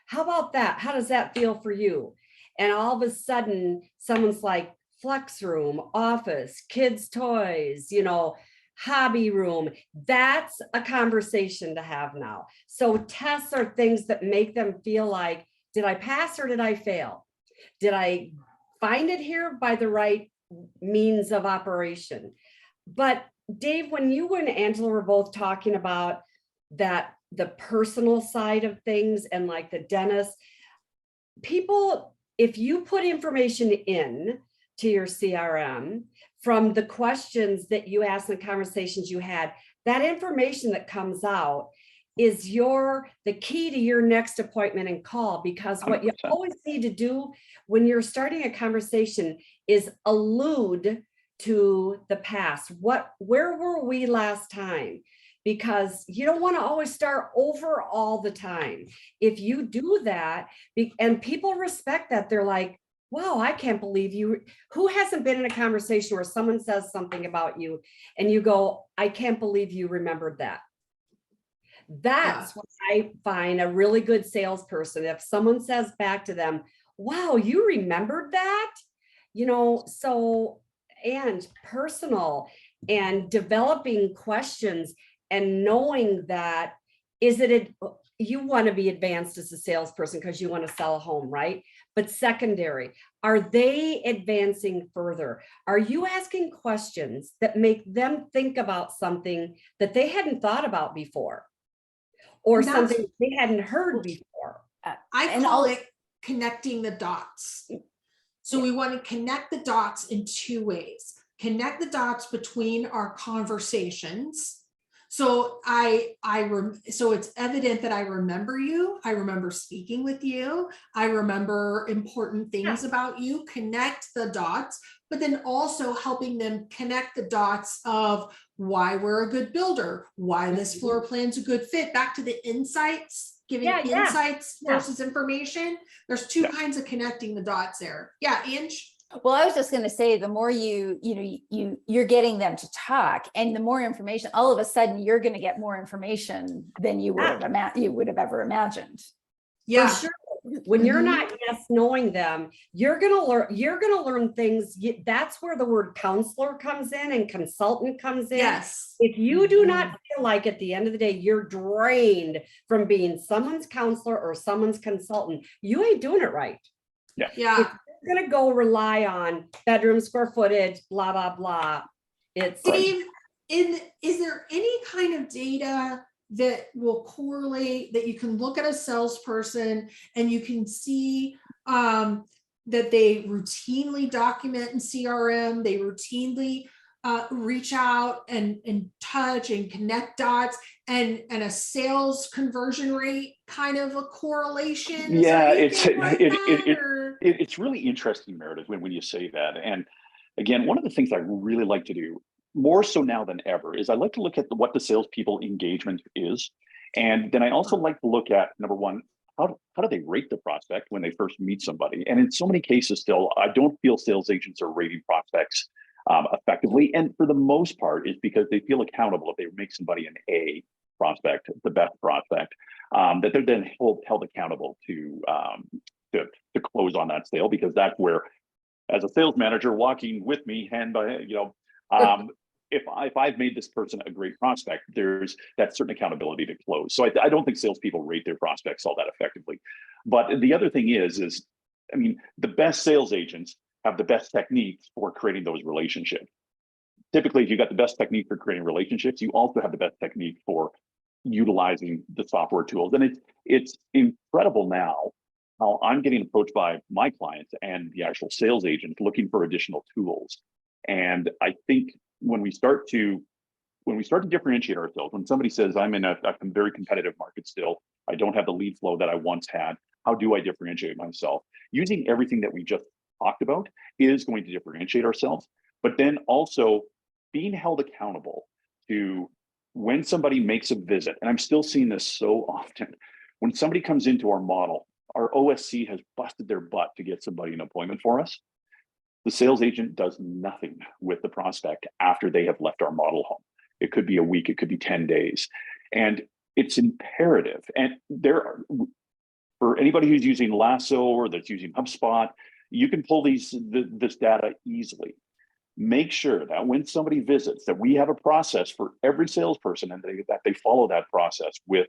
A: How about that? How does that feel for you? And all of a sudden, someone's like, flex room, office, kids' toys, you know, hobby room. That's a conversation to have now. So tests are things that make them feel like, did I pass or did I fail? Did I find it here by the right means of operation? But Dave, when you and Angela were both talking about that, the personal side of things and like the dentist, people, if you put information in to your CRM from the questions that you asked and the conversations you had. That information that comes out is the key to your next appointment and call, because what
C: 100%.
A: you always need to do when you're starting a conversation is allude to the past. Where were we last time? Because you don't want to always start over all the time. If you do that, and people respect that, they're like, wow, I can't believe you. Who hasn't been in a conversation where someone says something about you and you go, I can't believe you remembered that. That's what I find a really good salesperson. If someone says back to them, wow, you remembered that? And personal and developing questions and knowing that, you want to be advanced as a salesperson because you want to sell a home, right? But secondary, are they advancing further? Are you asking questions that make them think about something that they hadn't thought about before? Or something they hadn't heard before?
B: I call it connecting the dots. So we want to connect the dots in two ways. Connect the dots between our conversations. So so it's evident that I remember you. I remember speaking with you. I remember important things about you. Connect the dots, but then also helping them connect the dots of why we're a good builder, why this floor plan's a good fit. Back to the insights, giving insights versus information. There's two kinds of connecting the dots there. Yeah, Ange?
D: Well, I was just going to say, the more you're getting them to talk, and the more information, all of a sudden you're going to get more information than you would have ever imagined.
B: Yeah,
A: for sure. When you're not knowing them, you're gonna learn things. That's where the word counselor comes in and consultant comes in.
B: Yes.
A: If you do not feel like at the end of the day you're drained from being someone's counselor or someone's consultant, you ain't doing it right.
B: Yeah.
A: If you're gonna go rely on bedroom square footage, blah blah blah. It's
B: Dave, is there any kind of data that will correlate, that you can look at a salesperson and you can see that they routinely document in CRM, they routinely reach out and touch and connect dots, and a sales conversion rate kind of a correlation?
C: Yeah, it's really interesting, Meredith, when you say that. And again, one of the things I really like to do, more so now than ever, is I like to look at what the salespeople engagement is. And then I also like to look at, number one, how do they rate the prospect when they first meet somebody? And in so many cases still, I don't feel sales agents are rating prospects effectively. And for the most part, it's because they feel accountable if they make somebody an A prospect, the best prospect, that they're then held accountable to close on that sale, because that's where, as a sales manager walking with me hand by hand, if I've made this person a great prospect, there's that certain accountability to close. So I don't think salespeople rate their prospects all that effectively. But the other thing is the best sales agents have the best techniques for creating those relationships. Typically, if you've got the best technique for creating relationships, you also have the best technique for utilizing the software tools. And it's incredible now how I'm getting approached by my clients and the actual sales agents looking for additional tools. And I think when we start to differentiate ourselves, when somebody says, I'm in a very competitive market still, I don't have the lead flow that I once had, how do I differentiate myself? Using everything that we just talked about is going to differentiate ourselves, but then also being held accountable to when somebody makes a visit. And I'm still seeing this so often. When somebody comes into our model, our OSC has busted their butt to get somebody an appointment for us. The sales agent does nothing with the prospect after they have left our model home. It could be a week, it could be 10 days. And it's imperative. And for anybody who's using Lasso or that's using HubSpot, you can pull this data easily. Make sure that when somebody visits, that we have a process for every salesperson, and that they follow that process with,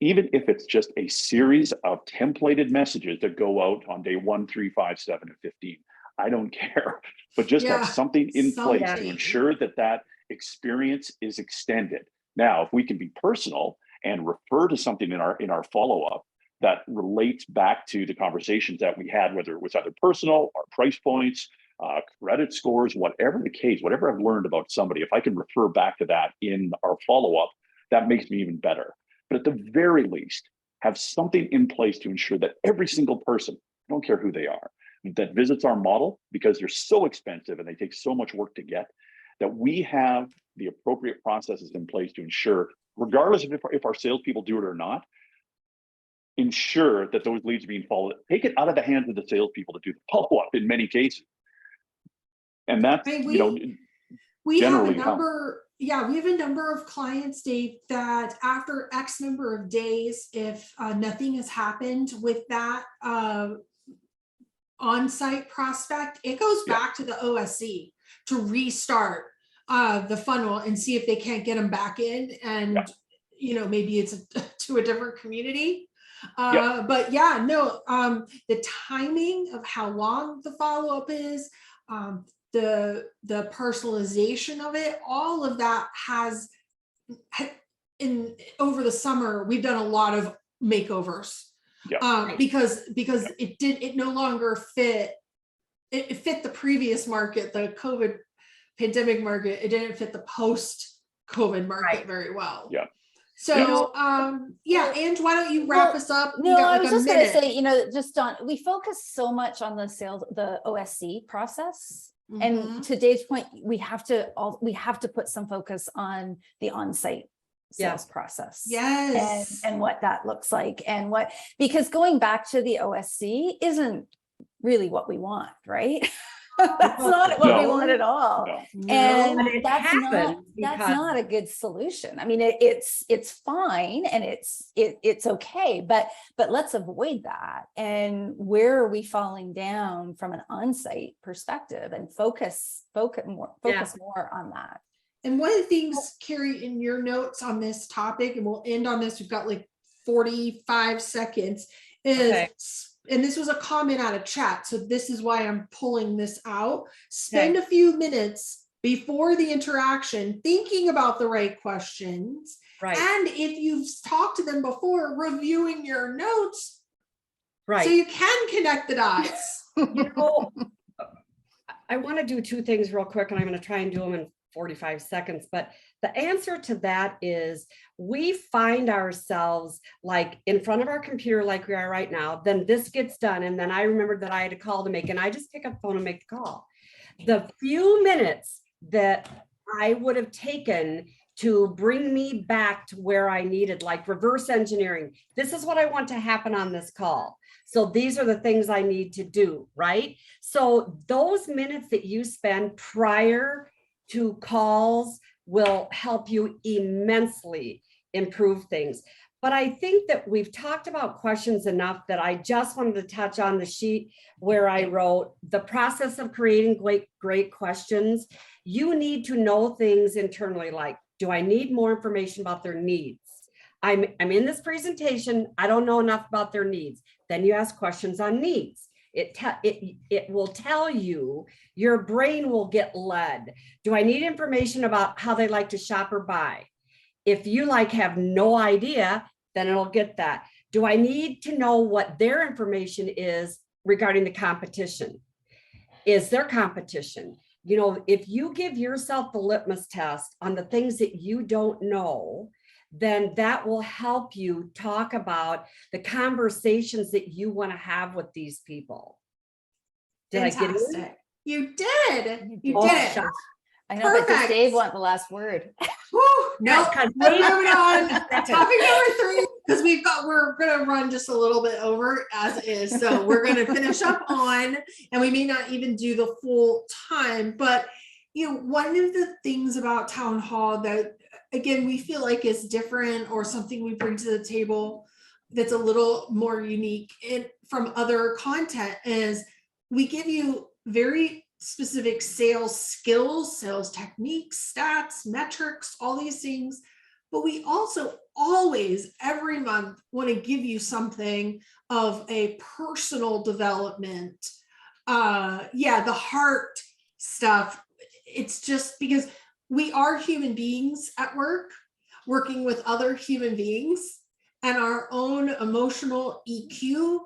C: even if it's just a series of templated messages that go out on day 1, 3, 5, 7, and 15. I don't care, but just have something in place to ensure that experience is extended. Now, if we can be personal and refer to something in our follow-up that relates back to the conversations that we had, whether it was either personal or price points credit scores, whatever the case, whatever I've learned about somebody, if I can refer back to that in our follow-up, that makes me even better. But at the very least, have something in place to ensure that every single person, I don't care who they are, that visits our model, because they're so expensive and they take so much work to get, that we have the appropriate processes in place to ensure, regardless of if our salespeople do it or not, ensure that those leads are being followed. Take it out of the hands of the salespeople to do the follow-up in many cases. And that's,
B: we have a number, we have a number of clients, Dave, that after X number of days, if nothing has happened with that on-site prospect, it goes back to the OSC to restart the funnel and see if they can't get them back in, and maybe it's to a different community. But the timing of how long the follow-up is, the personalization of it, all of that has over the summer, we've done a lot of makeovers. Because it no longer fit. It fit the previous market, the COVID pandemic market. It didn't fit the post-COVID market very well. So, Ange, why don't you wrap us up?
D: No, I was just going to say, we focus so much on the OSC process. And to Dave's point, we have to put some focus on the on-site sales process. And what that looks like, and because going back to the OSC isn't really what we want, right? That's not what we want at all. And that's not a good solution. I mean, it's fine and it's okay, but let's avoid that. And where are we falling down from an on-site perspective, and focus more on that.
B: And one of the things, Kerry, in your notes on this topic, and we'll end on this, we've got like 45 seconds, is and this was a comment out of chat, so this is why I'm pulling this out. Spend a few minutes before the interaction thinking about the right questions. And if you've talked to them before, reviewing your notes. So you can connect the dots.
A: I want to do two things real quick, and I'm going to try and do them in 45 seconds. But the answer to that is, we find ourselves like in front of our computer like we are right now, then this gets done, and then I remembered that I had a call to make, and I just pick up the phone and make the call. The few minutes that I would have taken to bring me back to where I needed, like reverse engineering, this is what I want to happen on this call, so these are the things I need to do, right? So those minutes that you spend prior to calls will help you immensely improve things. But I think that we've talked about questions enough that I just wanted to touch on the sheet where I wrote the process of creating great questions. You need to know things internally, like, do I need more information about their needs? I'm in this presentation, I don't know enough about their needs. Then you ask questions on needs. It will tell you, your brain will get led. Do I need information about how they like to shop or buy? If you have no idea, then it'll get that. Do I need to know what their information is regarding the competition? Is there competition? If you give yourself the litmus test on the things that you don't know, then that will help you talk about the conversations that you want to have with these people. Did
B: Fantastic.
A: I get it?
B: You did. You did it.
D: I know, but does Dave want the last word?
B: No, we're moving on. Topic number 3, because we're gonna run just a little bit over as is. So we're gonna finish up on, and we may not even do the full time, but one of the things about town hall that, again, we feel like is different, or something we bring to the table that's a little more unique from other content, is we give you very specific sales skills, sales techniques, stats, metrics, all these things. But we also always, every month, want to give you something of a personal development. The heart stuff. It's just because we are human beings at work, working with other human beings, and our own emotional EQ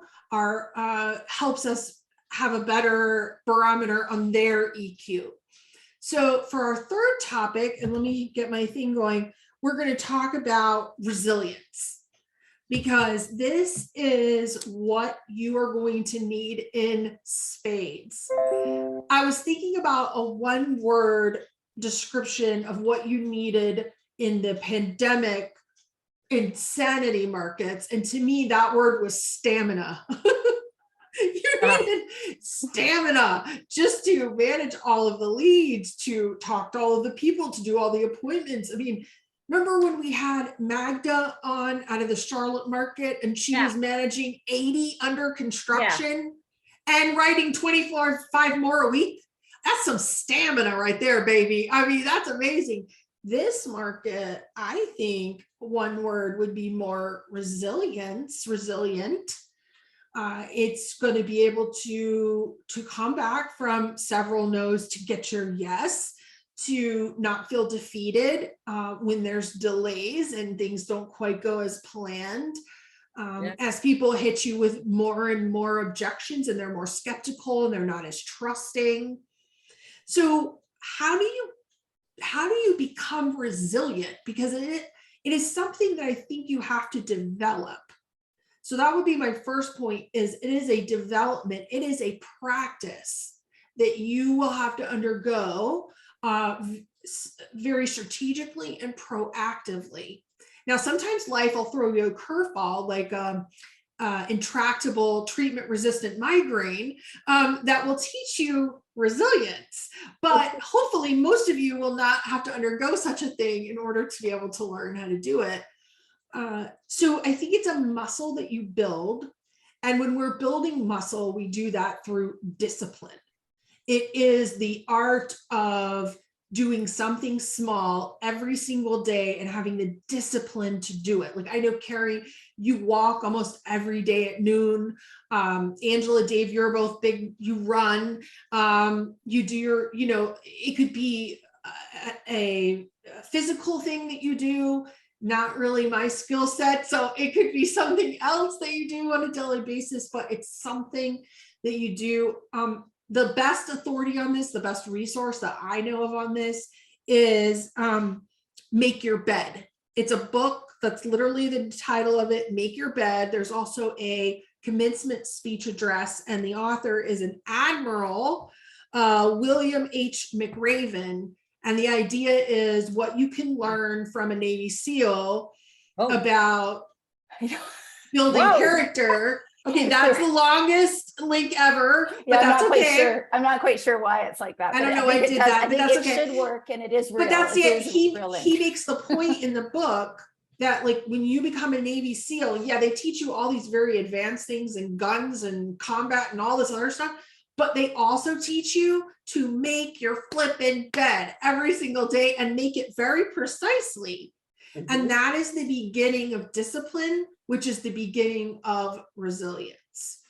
B: helps us have a better barometer on their EQ. So for our third topic, and let me get my thing going, we're going to talk about resilience, because this is what you are going to need in spades. I was thinking about a one-word description of what you needed in the pandemic insanity markets, and to me that word was stamina. You needed stamina just to manage all of the leads, to talk to all of the people, to do all the appointments. I mean, remember when we had Magda on out of the Charlotte market, and she was managing 80 under construction and writing 5 more a week? That's some stamina right there, baby. I mean, that's amazing. This market, I think one word would be more resilient. It's going to be able to come back from several no's to get your yes, to not feel defeated when there's delays and things don't quite go as planned. As people hit you with more and more objections, and they're more skeptical and they're not as trusting. So how do you become resilient? Because it is something that I think you have to develop. So that would be my first point, is it is a development. It is a practice that you will have to undergo very strategically and proactively. Now, sometimes life will throw you a curveball, like intractable treatment-resistant migraine that will teach you resilience. But hopefully most of you will not have to undergo such a thing in order to be able to learn how to do it. So I think it's a muscle that you build. And when we're building muscle, we do that through discipline. It is the art of doing something small every single day and having the discipline to do it. Like, I know, Kerry, you walk almost every day at noon. Angela, Dave, you're both big, you run, you do your, it could be a physical thing that you do. Not really my skill set. So it could be something else that you do on a daily basis, but it's something that you do. The best authority on this, the best resource that I know of on this is Make Your Bed. It's a book that's literally the title of it, Make Your Bed. There's also a commencement speech address, and the author is an Admiral, William H. McRaven. And the idea is what you can learn from a Navy SEAL about building character. Okay, that's the longest link ever, but that's okay.
D: I'm not quite sure why it's like that.
B: I don't know why I did that, but that's okay.
D: It should work, and it is real.
B: But that's it. He makes the point in the book that, like, when you become a Navy SEAL, they teach you all these very advanced things and guns and combat and all this other stuff, but they also teach you to make your flippin' bed every single day and make it very precisely. Mm-hmm. And that is the beginning of discipline, which is the beginning of resilience.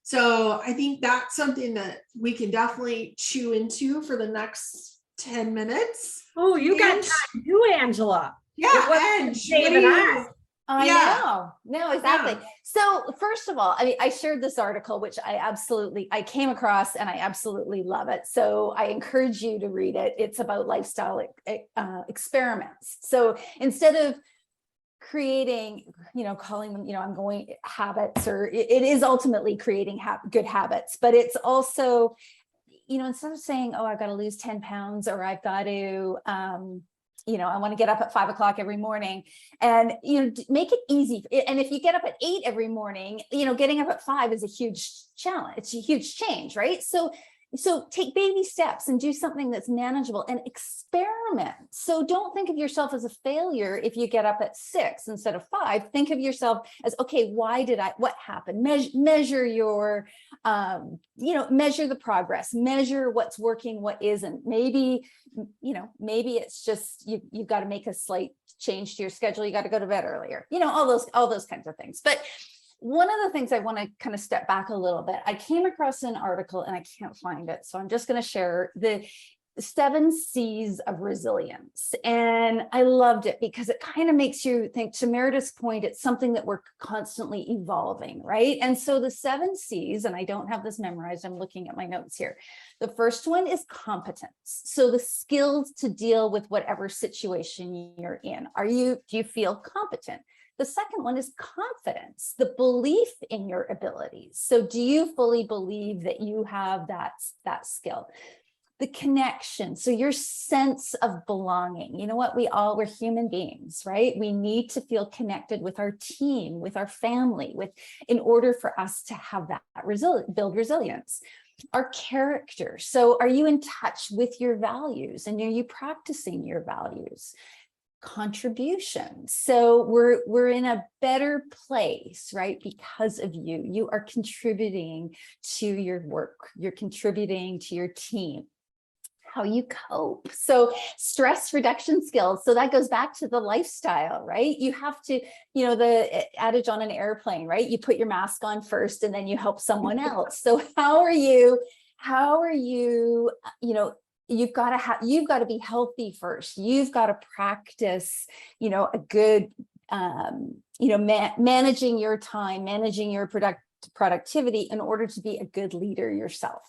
B: So I think that's something that we can definitely chew into for the next 10 minutes.
A: Oh, you got time too, Angela.
B: Yeah, and
A: Dave and I.
D: I know. No, exactly. Yeah. So first of all, I shared this article, which I came across and I absolutely love it. So I encourage you to read it. It's about lifestyle experiments. So instead of creating, calling them, I'm going habits, or it is ultimately creating good habits, but it's also, instead of saying, oh, I've got to lose 10 pounds, or I've got to, I want to get up at 5 o'clock every morning, and, make it easy. And if you get up at 8 every morning, getting up at 5 is a huge challenge. It's a huge change, right? So take baby steps and do something that's manageable and experiment. So don't think of yourself as a failure if you get up at 6 instead of 5. Think of yourself as, okay, what happened? Measure your, measure the progress, measure what's working, what isn't. Maybe it's just, you've got to make a slight change to your schedule. You got to go to bed earlier, all those kinds of things. But one of the things I want to kind of step back a little bit, I came across an article and I can't find it, so I'm just going to share 7 C's of resilience. And I loved it because it kind of makes you think, to Meredith's point, it's something that we're constantly evolving, right? And so the 7 C's, and I don't have this memorized, I'm looking at my notes here. The first one is competence. So the skills to deal with whatever situation you're in. Do you feel competent? The second one is confidence, the belief in your abilities. So do you fully believe that you have that skill? The connection, so your sense of belonging. You know what, we're human beings, right? We need to feel connected with our team, with our family, in order for us to have that build resilience. Our character, so are you in touch with your values, and are you practicing your values? Contribution, so we're in a better place, right? Because of you are contributing to your work, you're contributing to your team. How you cope, so stress reduction skills, so that goes back to the lifestyle, right? You have to, the adage on an airplane, right? You put your mask on first and then you help someone else. So how are you, you've got to be healthy first. You've got to practice, a good, managing your time, managing your productivity in order to be a good leader yourself.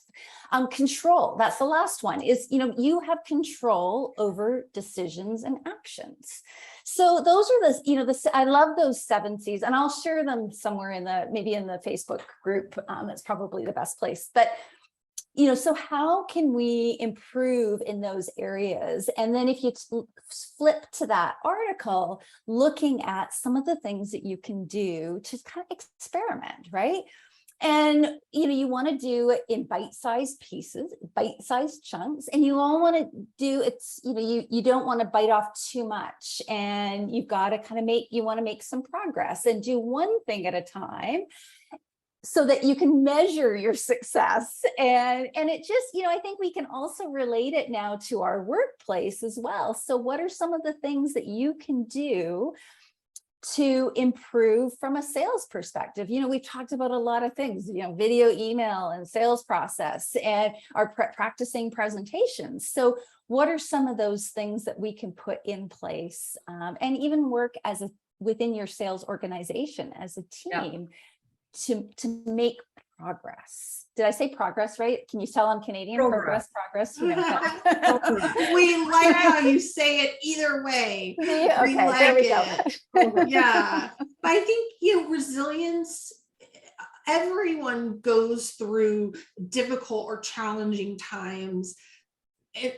D: Control, that's the last one, is, you have control over decisions and actions. So those are I love those 7 C's, and I'll share them somewhere maybe in the Facebook group. That's probably the best place. But so how can we improve in those areas? And then if you flip to that article, looking at some of the things that you can do to kind of experiment, right? And, you want to do it in bite-sized pieces, bite-sized chunks, and you all want to do it's, you don't want to bite off too much, and you've got to kind of you want to make some progress and do one thing at a time, so that you can measure your success. And it just, I think we can also relate it now to our workplace as well. So what are some of the things that you can do to improve from a sales perspective? We've talked about a lot of things, video, email, and sales process, and our practicing presentations. So what are some of those things that we can put in place, and even work within your sales organization as a team? Yeah. To make progress. Did I say progress right? Can you tell I'm Canadian? Progress.
B: We like how you say it either way.
D: Okay, we like there we go.
B: Yeah. But I think, resilience, everyone goes through difficult or challenging times.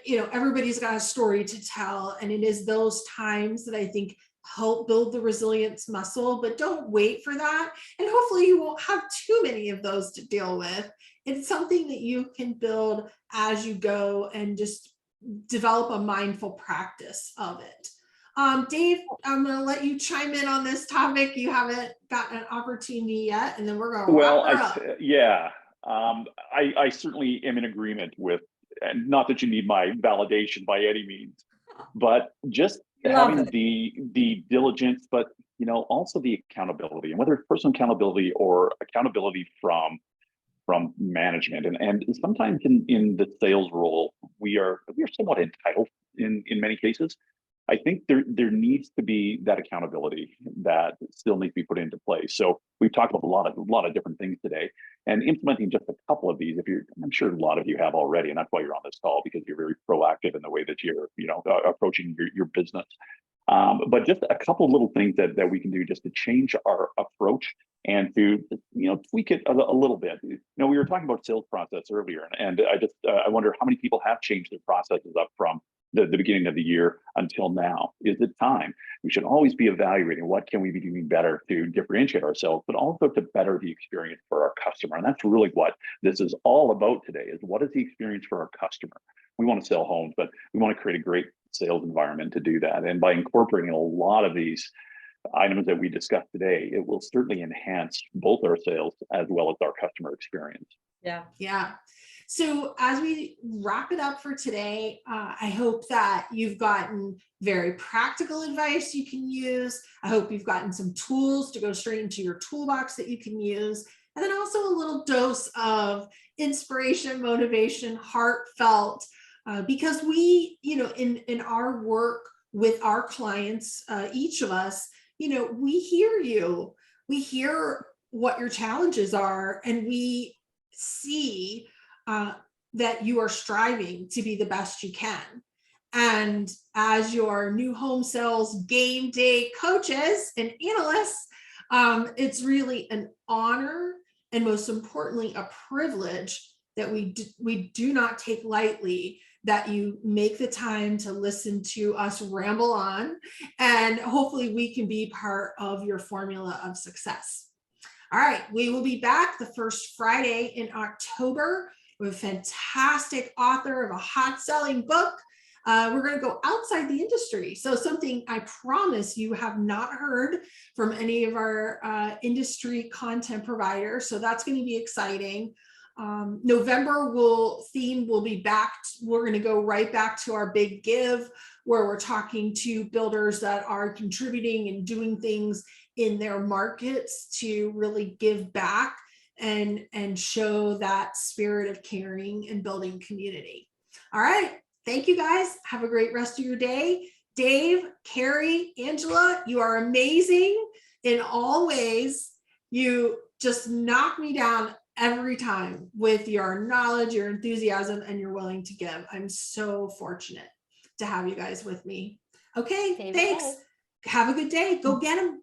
B: Everybody's got a story to tell, and it is those times that I think help build the resilience muscle. But don't wait for that, and hopefully you won't have too many of those to deal with. It's something that you can build as you go and just develop a mindful practice of it. Dave, I'm going to let you chime in on this topic. You haven't gotten an opportunity yet, and then we're going to wrap her up.
C: I certainly am in agreement with, and not that you need my validation by any means, but just having the diligence, but also the accountability, and whether it's personal accountability or accountability from management. And sometimes in the sales role, we are somewhat entitled in many cases. I think there needs to be that accountability that still needs to be put into place. So we've talked about a lot of different things today, and implementing just a couple of these. I'm sure a lot of you have already, and that's why you're on this call, because you're very proactive in the way that you're approaching your business. But just a couple of little things that we can do just to change our approach and to tweak it a little bit. We were talking about sales process earlier, and I wonder how many people have changed their processes up from the beginning of the year until now. Is it time? We should always be evaluating what can we be doing better to differentiate ourselves, but also to better the experience for our customer. And that's really what this is all about today, is what is the experience for our customer? We want to sell homes, but we want to create a great sales environment to do that. And by incorporating a lot of these items that we discussed today, it will certainly enhance both our sales as well as our customer experience.
B: Yeah. So as we wrap it up for today, I hope that you've gotten very practical advice you can use. I hope you've gotten some tools to go straight into your toolbox that you can use. And then also a little dose of inspiration, motivation, heartfelt because we, in our work with our clients, each of us, we hear you, we hear what your challenges are, and we see that you are striving to be the best you can. And as your new home sales game day coaches and analysts, it's really an honor, and most importantly, a privilege that we do not take lightly, that you make the time to listen to us ramble on, and hopefully we can be part of your formula of success. All right, we will be back the first Friday in October with a fantastic author of a hot selling book. We're going to go outside the industry. So something I promise you have not heard from any of our industry content providers. So that's going to be exciting. November will be back. We're going to go right back to our big give, where we're talking to builders that are contributing and doing things in their markets to really give back and show that spirit of caring and building community. All right. Thank you guys. Have a great rest of your day. Dave, Kerry, Angela, you are amazing in all ways. You just knock me down every time with your knowledge, your enthusiasm, and you're willing to give. I'm so fortunate to have you guys with me. Okay, thanks. Have a good day. Go get them.